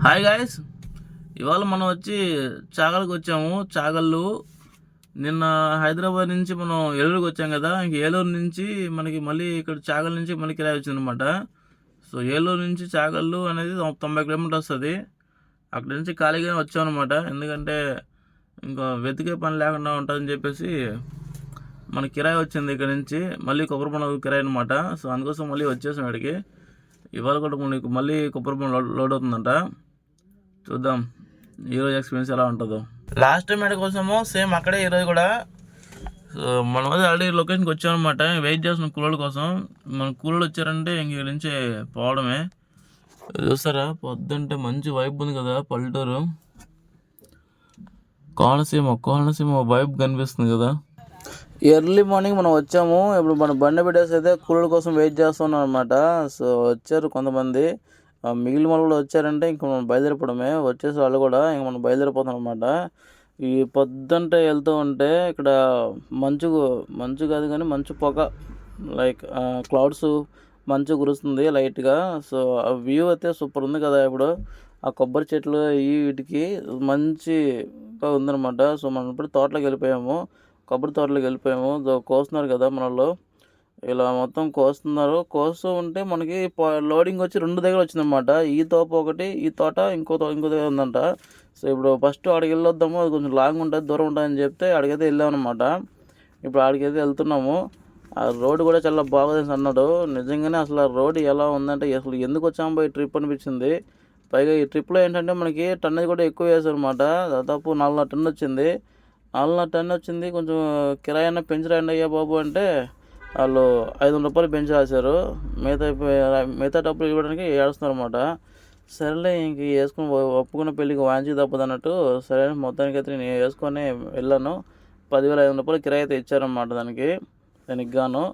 Hi guys, ఇవాళ మనం వచ్చి చాగల్కి వచ్చాము. చాగళ్ళు నిన్న హైదరాబాద్ నుంచి మనం ఏలూరుకి వచ్చాం కదా. ఇంక ఏలూరు నుంచి మనకి మళ్ళీ ఇక్కడ చాగల్ నుంచి మళ్ళీ కిరాయి వచ్చిందనమాట. సో ఏలూరు నుంచి చాగళ్ళు అనేది 90 కిలోమీటర్ వస్తుంది. అక్కడి నుంచి ఖాళీగానే వచ్చామన్నమాట. ఎందుకంటే ఇంకా వెతికే పని లేకుండా ఉంటుందని చెప్పేసి మన కిరాయి వచ్చింది ఇక్కడ నుంచి మళ్ళీ కొబ్బరిపొండ కిరాయి అనమాట. సో అందుకోసం మళ్ళీ వచ్చేసాం ఇక్కడికి. ఇవాళ కూడా మళ్ళీ కొబ్బరిపొండ లోడ్ అవుతుందంట. చూద్దాం ఈరోజు ఎక్స్పీరియన్స్ ఎలా ఉంటుందో. లాస్ట్ టైం ఎక్కడ కోసమో సేమ్ అక్కడే ఈరోజు కూడా. సో మనం ఆల్రెడీ లొకేషన్కి వచ్చామన్నమాట. వెయిట్ చేస్తున్నాం కూలోళ్ళ కోసం. మన కూలోళ్ళు వచ్చారంటే ఇంక ఇక్కడ నుంచి పోవడమే. చూస్తారా పొద్దుంటే మంచి వైబ్ ఉంది కదా. పల్లెటూరు కోనసీమ వైబ్ కనిపిస్తుంది కదా. ఎర్లీ మార్నింగ్ మనం వచ్చాము. ఇప్పుడు మన బండి పెట్టేసి అయితే కూలోళ్ళ కోసం వెయిట్ చేస్తున్నాం అనమాట. సో వచ్చారు కొంతమంది. మిగిలిన వాళ్ళు కూడా వచ్చారంటే ఇంక మనం బయలుదేరిపోవడమే. వచ్చేసి వాళ్ళు కూడా ఇంక మనం బయలుదేరిపోతాం అనమాట. ఈ పొద్దుంటే వెళ్తూ ఉంటే ఇక్కడ మంచు కాదు కానీ మంచు పొగ, లైక్ క్లౌడ్స్, మంచు కురుస్తుంది లైట్గా. సో ఆ వ్యూ అయితే సూపర్ ఉంది కదా. ఇప్పుడు ఆ కొబ్బరి చెట్లు వీటికి మంచిగా ఉందన్నమాట. సో మనం ఇప్పుడు కొబ్బరి తోటలోకి వెళ్ళిపోయాము. కోస్తున్నారు కదా మనలో. ఇలా మొత్తం కోస్తూ ఉంటే మనకి లోడింగ్ వచ్చి 2 దగ్గర వచ్చిందన్నమాట. ఈ తోట ఒకటి, ఈ తోట ఇంకో దగ్గర ఉందంట. సో ఇప్పుడు ఫస్ట్ ఆడికి వెళ్ళొద్దాము, అది కొంచెం లాంగ్ ఉంటుంది, దూరం ఉంటుందని చెప్తే ఆడికైతే వెళ్ళామన్నమాట. ఇప్పుడు ఆడికైతే వెళ్తున్నాము. ఆ రోడ్డు కూడా చాలా బాగుంది అన్నాడు. నిజంగానే అసలు ఆ రోడ్డు ఎలా ఉందంటే అసలు ఎందుకు వచ్చాము ఈ ట్రిప్ అనిపించింది. పైగా ఈ ట్రిప్లో ఏంటంటే మనకి టన్నేజ్ కూడా ఎక్కువ వేశారు అనమాట. దాదాపు 4.5 టన్ను వచ్చింది. 4.5 టన్ను వచ్చింది. కొంచెం కిరాయి అన్న పెంచరండి అయ్యా బాబు అంటే వాళ్ళు 500 రూపాయలు పెంచి రాశారు. మిగతా డబ్బులు ఇవ్వడానికి ఏడుస్తున్నారు అనమాట. సరేలే ఇంక వేసుకుని ఒప్పుకున్న పెళ్ళికి వాంచి తప్పదు అన్నట్టు సరే మొత్తానికి అయితే నేను వేసుకొని వెళ్ళాను. 10,500 రూపాయలు కిరాయి అయితే ఇచ్చారన్నమాట దానికి గాను.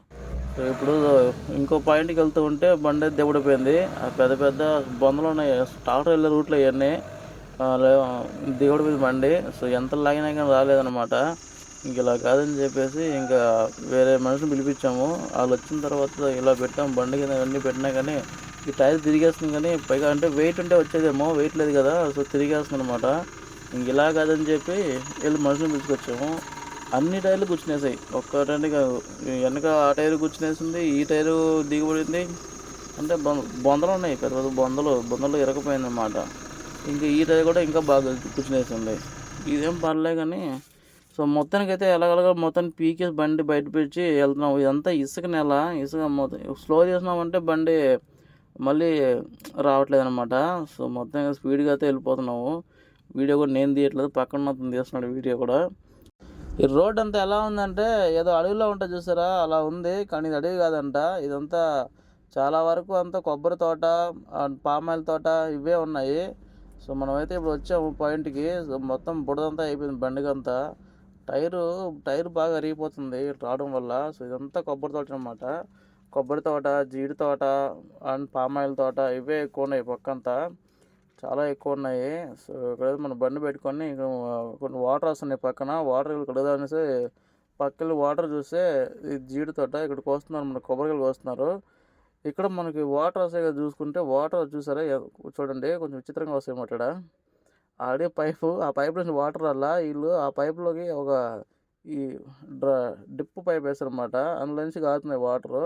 సో ఇప్పుడు ఇంకో పాయింట్కి వెళ్తూ ఉంటే బండి అయితే దిగబడిపోయింది. ఆ పెద్ద పెద్ద బొందలు ఉన్నాయి, ట్రాక్టర్ వెళ్ళే రూట్లో ఇవన్నీ దిగబడిపోయింది బండి. సో ఎంత లాగినా కానీ రాలేదన్నమాట. ఇంక ఇలా కాదని చెప్పేసి ఇంకా వేరే మనుషులు పిలిపించాము. వాళ్ళు వచ్చిన తర్వాత ఇలా పెట్టాము. బండి కింద అన్నీ పెట్టినా కానీ ఈ టైర్ తిరిగేస్తుంది. కానీ పైగా అంటే వెయిట్ ఉంటే వచ్చేదేమో, వెయిట్ లేదు కదా. సో తిరిగేస్తుంది అనమాట. ఇంక ఇలా కాదని చెప్పి వెళ్ళి మనుషులు పిలుచుకొచ్చాము. అన్ని టైర్లు కూర్చునేసాయి. ఒక్కటంటే కాదు, వెనక ఆ టైరు కూర్చునేసింది, ఈ టైరు దిగబడింది. అంటే బొందలు ఉన్నాయి, పెద్ద పెద్ద బొందలు ఇరకపోయింది అన్నమాట. ఇంకా ఈ టైర్ కూడా ఇంకా బాగా కూర్చునేసింది. ఇదేం పర్లే కానీ. సో మొత్తానికైతే ఎలాగలగా మొత్తాన్ని పీకేసి బండి బయట పెట్టి వెళ్తున్నాం. ఇదంతా ఇసుక నేల, ఇసుక మొత్తం స్లో చేసినామంటే బండి మళ్ళీ రావట్లేదు అనమాట. సో మొత్తంగా స్పీడ్గా అయితే వెళ్ళిపోతున్నాము. వీడియో కూడా నేను తీయట్లేదు, పక్కన అతను తీస్తున్నాడు వీడియో కూడా. ఈ రోడ్ అంతా ఎలా ఉందంటే ఏదో అడవిలో ఉంటుంది చూసారా, అలా ఉంది. కానీ ఇది అడవి కాదంట. ఇదంతా చాలా వరకు అంతా కొబ్బరి తోట, పామాయిల్ తోట ఇవే ఉన్నాయి. సో మనమైతే ఇప్పుడు వచ్చాము పాయింట్కి. సో మొత్తం బుడదంతా అయిపోయింది బండికంతా. టైరు బాగా అరిగిపోతుంది రావడం వల్ల. సో ఇదంతా కొబ్బరి తోట అనమాట. కొబ్బరి తోట, జీడి తోట అండ్ పామాయిల్ తోట ఇవే ఎక్కువ ఉన్నాయి పక్కంతా, చాలా ఎక్కువ ఉన్నాయి. సో ఇక్కడ మనం బండి పెట్టుకొని కొన్ని వాటర్ వస్తున్నాయి పక్కన. వాటర్ కడదానేసి పక్కన వాటర్ చూస్తే ఇది జీడి తోట. ఇక్కడ కోస్తున్నారు, మన కొబ్బరికాయలు కోస్తున్నారు. ఇక్కడ మనకి వాటర్ వస్తాయి కదా, చూసుకుంటే వాటర్ చూసారా చూడండి కొంచెం విచిత్రంగా వస్తాయి అన్నమాట. ఆడే ఆ పైప్ నుంచి వాటర్ వల్ల వీళ్ళు ఆ పైపులోకి ఒక ఈ డిప్ పైప్ వేస్తారనమాట. అందులో నుంచి కారుతున్నాయి వాటరు.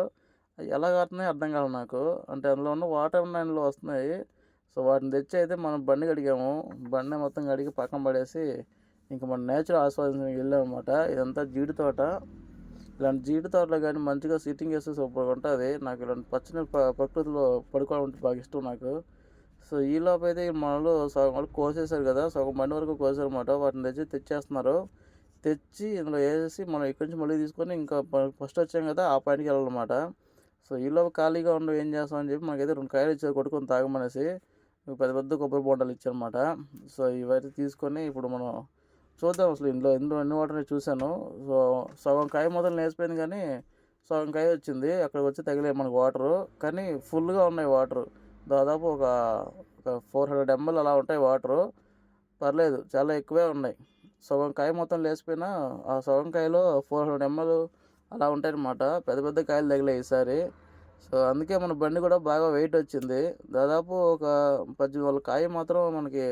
ఎలా కారుతున్నాయి అర్థం కాదు నాకు. అంటే అందులో ఉన్న వాటర్ అందులో వస్తున్నాయి. సో వాటిని తెచ్చి అయితే మనం బండి కడిగాము. బండి మొత్తం కడిగి పక్కన పడేసి ఇంకా మన నేచర్ ఆస్వాదించడానికి వెళ్ళామన్నమాట. ఇదంతా జీడి తోట. ఇలాంటి జీడి తోటలో కానీ మంచిగా సిట్టింగ్ వేస్తే సూపర్గా ఉంటుంది. నాకు ఇలాంటి పచ్చని ప్రకృతిలో పడుకోవడం అంటే బాగా ఇష్టం నాకు. సో ఈ లోపు అయితే మనలో సగం వరకు కోసేసారు కదా, సగం బండి వరకు కోసారు అనమాట. వాటిని తెచ్చేస్తున్నారు. తెచ్చి ఇందులో వేసేసి మనం ఇక్కడి నుంచి మళ్ళీ తీసుకొని ఇంకా ఫస్ట్ వచ్చాం కదా ఆ పాయింట్కి వెళ్ళాలన్నమాట. సో ఈ లోపు ఖాళీగా ఉండవు ఏం చేస్తామని చెప్పి మనకైతే 2 కాయలు ఇచ్చారు కొట్టుకొని తాగమనేసి. పెద్ద పెద్ద కొబ్బరి బొండాలు ఇచ్చారన్నమాట. సో ఇవైతే తీసుకొని ఇప్పుడు మనం చూద్దాం అసలు ఇందులో ఎన్ని వాటర్ చూశాను. సో సగం కాయ మొదలు నేసిపోయింది కానీ సగం కాయ వచ్చింది. అక్కడికి వచ్చి తగిలే మనకు వాటరు. కానీ ఫుల్గా ఉన్నాయి వాటరు. దాదాపు ఒక 400 ml అలా ఉంటాయి వాటరు. పర్లేదు, చాలా ఎక్కువే ఉన్నాయి. సగం కాయ మొత్తం లేసిపోయినా ఆ సగం కాయలో 400 ml అలా ఉంటాయి అన్నమాట. పెద్ద పెద్ద కాయలు తగిలాయి ఈసారి. సో అందుకే మన బండి కూడా బాగా వెయిట్ వచ్చింది. దాదాపు ఒక 18 వాళ్ళ కాయ మాత్రం మనకి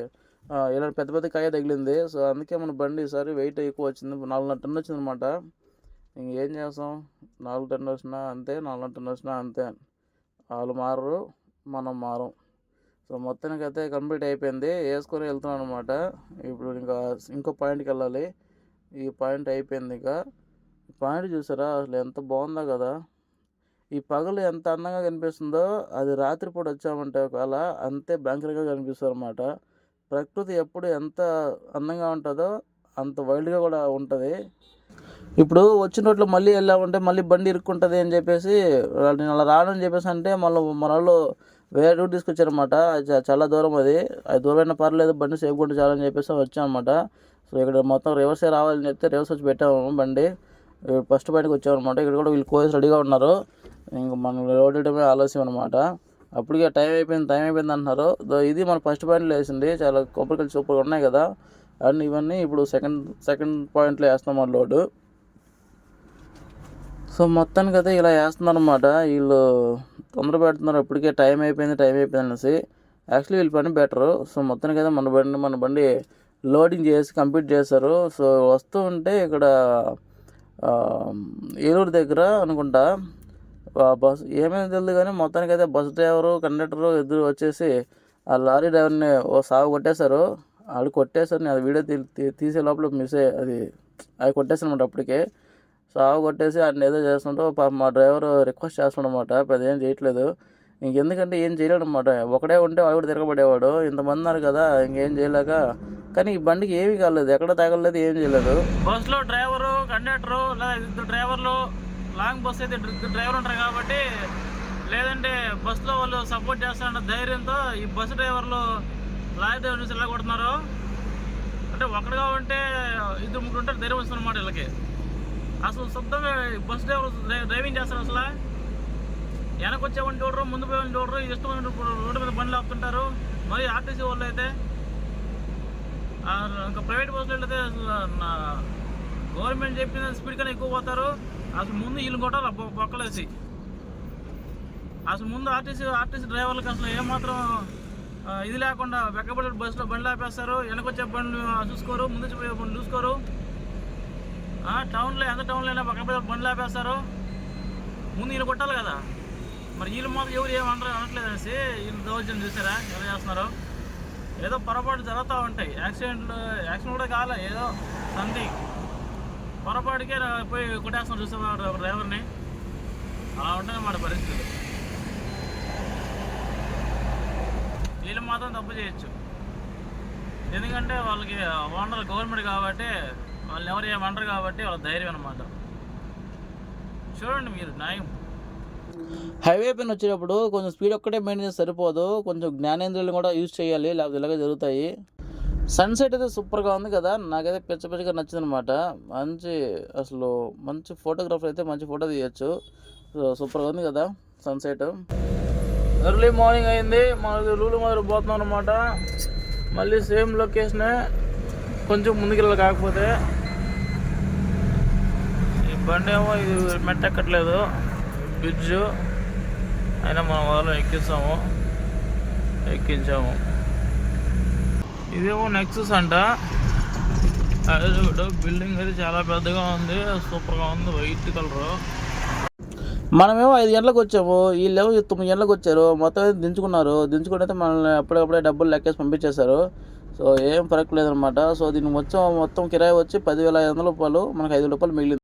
ఇలా పెద్ద పెద్ద కాయ తగిలింది. సో అందుకే మన బండి ఈసారి వెయిట్ ఎక్కువ వచ్చింది. 4.5 టన్ను వచ్చిందనమాట. ఇంకేం చేస్తాం, 4 టన్ను వచ్చినా అంతే, 4.5 టన్ను వచ్చినా అంతే. వాళ్ళు మారరు, మనం మారం. సో మొత్తానికైతే కంప్లీట్ అయిపోయింది. వేసుకొని వెళ్తున్నాం అనమాట. ఇప్పుడు ఇంకో పాయింట్కి వెళ్ళాలి. ఈ పాయింట్ అయిపోయింది. ఈ పాయింట్ చూసారా అసలు ఎంత బాగుందో కదా. ఈ పగలు ఎంత అందంగా కనిపిస్తుందో అది రాత్రిపూట వచ్చామంటే ఒకవేళ అంతే భయంకరంగా కనిపిస్తుంది అనమాట. ప్రకృతి ఎప్పుడు ఎంత అందంగా ఉంటుందో అంత వైల్డ్గా కూడా ఉంటుంది. ఇప్పుడు వచ్చిన రోడ్లో మళ్ళీ వెళ్ళామంటే మళ్ళీ బండి ఇరుక్కుంటుంది అని చెప్పేసి నేను అలా రానని చెప్పేసి అంటే మళ్ళీ మన వాళ్ళు వేరే రూట్ తీసుకొచ్చారనమాట. చాలా దూరం, అది దూరమైనా పర్లేదు బండి సేఫ్గా ఉంటే చాలని చెప్పేసి వచ్చామన్నమాట. సో ఇక్కడ మొత్తం రివర్సే రావాలని చెప్తే రివర్స్ వచ్చి పెట్టాము బండి. ఫస్ట్ పాయింట్కి వచ్చామన్నమాట. ఇక్కడ కూడా వీళ్ళు కోసి రెడీగా ఉన్నారు. ఇంక మనం రోడ్ వేయడమే ఆలస్యం అనమాట. అప్పటికే టైం అయిపోయింది అంటున్నారు. ఇది మన ఫస్ట్ పాయింట్లో వేసింది. చాలా కొబ్బరికాయలు సూపర్గా ఉన్నాయి కదా. అండ్ ఇవన్నీ ఇప్పుడు సెకండ్ పాయింట్లో వేస్తాం మన లోడు. సో మొత్తానికి అయితే ఇలా వేస్తున్నారు అనమాట. వీళ్ళు తొందర పెడుతున్నారు, ఇప్పటికే టైం అయిపోయింది అనేసి. యాక్చువల్లీ వీళ్ళు పని బెటరు. సో మొత్తానికి అయితే మన బండి లోడింగ్ చేసి కంప్లీట్ చేస్తారు. సో వస్తూ ఉంటే ఇక్కడ ఏలూరు దగ్గర అనుకుంటా బస్ ఏమైనా తెలియదు కానీ మొత్తానికి అయితే బస్ డ్రైవరు కండక్టరు ఇద్దరు వచ్చేసి ఆ లారీ డ్రైవర్ని సాగు కొట్టేశారు. వాళ్ళు కొట్టేశారు. నేను అది వీడియో తీసే లోపల అది కొట్టేశాను అనమాట. అప్పటికే సాగు కొట్టేసి ఆయన ఏదో చేస్తుంటూ మా డ్రైవర్ రిక్వెస్ట్ చేస్తున్నాడనమాట. పెద్ద ఏం చేయట్లేదు. ఇంకెందుకంటే ఏం చేయలేడు అనమాట. ఒకడే ఉంటే వాడు కూడా తిరగబడేవాడు. ఇంతమంది ఉన్నారు కదా, ఇంకేం చేయలేక. కానీ ఈ బండికి ఏమీ కాలేదు, ఎక్కడ తగలలేదు, ఏం చేయలేదు. బస్సులో డ్రైవరు కండక్టరు లేదా ఇద్దరు డ్రైవర్లు, లాంగ్ బస్సు అయితే ఇద్దరు డ్రైవర్ ఉంటారు కాబట్టి, లేదంటే బస్సులో వాళ్ళు సపోర్ట్ చేస్తారన్న ధైర్యంతో ఈ బస్సు డ్రైవర్లు లారీ డ్రైవర్ నుంచి ఎలా కొడుతున్నారు అంటే ఒకటిగా ఉంటే ఇద్దరు ముగ్గురు ఉంటారు ధైర్యం వస్తుంది అనమాట వీళ్ళకి. అసలు శుద్ధంగా బస్ డ్రైవర్ డ్రైవింగ్ చేస్తారు. అసలు వెనక వచ్చేవాడిని చూడరు, ముందు పోయేవాడిని చూడరు, ఇష్టమైన రోడ్డు మీద బండ్లు ఆపుతుంటారు. మరి ఆర్టీసీ వాళ్ళు అయితే ఇంకా ప్రైవేట్ బస్సులు అయితే గవర్నమెంట్ చెప్పిన స్పీడ్ కన్నా ఎక్కువ పోతారు. అసలు ముందు వీళ్ళు కొట్టాలి బొక్కలేసి. అసలు ముందు ఆర్టీసీ డ్రైవర్లకు అసలు ఏమాత్రం ఇది లేకుండా వెక్కబడి బస్సులో బండ్లు ఆపేస్తారు. వెనకొచ్చే బండ్లు చూసుకోరు, ముందు పోయే బండ్లు చూసుకోరు. టౌన్లో ఎంత టౌన్లో అయినా వెక్కబడి బండ్లు ఆపేస్తారు. ముందు వీళ్ళు కొట్టాలి కదా. మరి వీళ్ళు మాత్రం ఎవరు అనట్లేదు అనేసి వీళ్ళు దౌర్జన్యం చూసారా ఎలా చేస్తున్నారు. ఏదో పొరపాటు జరుగుతూ ఉంటాయి. యాక్సిడెంట్ కూడా కాలే, ఏదో సంథింగ్ పొరపాటుకే పోయి కొట్టేస్తున్నారు చూసారు ఒక డ్రైవర్ని. అలా ఉంటుంది మాట పరిస్థితులు. వీళ్ళు మాత్రం తప్పు చేయొచ్చు, ఎందుకంటే వాళ్ళకి ఓనర్ గవర్నమెంట్ కాబట్టి, వాళ్ళు ఎవరు ఏమంటారు కాబట్టి వాళ్ళ ధైర్యం అనమాట. చూడండి మీరు న్యాయం. హైవే పైన వచ్చేటప్పుడు కొంచెం స్పీడ్ ఒక్కటే మెయింటైన్ చేస్తే సరిపోదు, కొంచెం జ్ఞానేంద్రియాలను కూడా యూజ్ చేయాలి, లేకపోతే ఇలాగే జరుగుతాయి. సన్సెట్ అయితే సూపర్గా ఉంది కదా, నాకైతే పిచ్చగా నచ్చింది అనమాట. మంచి ఫోటోగ్రాఫర్ అయితే మంచి ఫోటో తీయచ్చు. సూపర్గా ఉంది కదా సన్సెట్. ఎర్లీ మార్నింగ్ అయింది, మనకి లూలు మొదలు పోతున్నాం అనమాట. మళ్ళీ సేమ్ లొకేషనే, కొంచెం ముందుకెళ్ళాలి. కాకపోతే ఈ బండి ఏమో ఇది మెట్టెక్కట్లేదు, బ్రిడ్జ్ అయినా మనం వాళ్ళు ఎక్కించాము. ఇదేమో నెక్సస్ అంట. అదే చూడు, బిల్డింగ్ అయితే చాలా పెద్దగా ఉంది, సూపర్గా ఉంది, వైట్ కలరు. మనమేమో 5 గంటలకు వచ్చాము, వీళ్ళేమో 9 గంటలకు వచ్చారు. మొత్తం అయితే దించుకుని అయితే మనల్ని అప్పుడప్పుడే డబ్బులు లెక్కేసి పంపించేశారు. సో ఏం ఫరక్ లేదనమాట. సో దీనికి మొత్తం కిరాయి వచ్చి 10,500 రూపాయలు, మనకు 5 రూపాయలు మిగిలింది.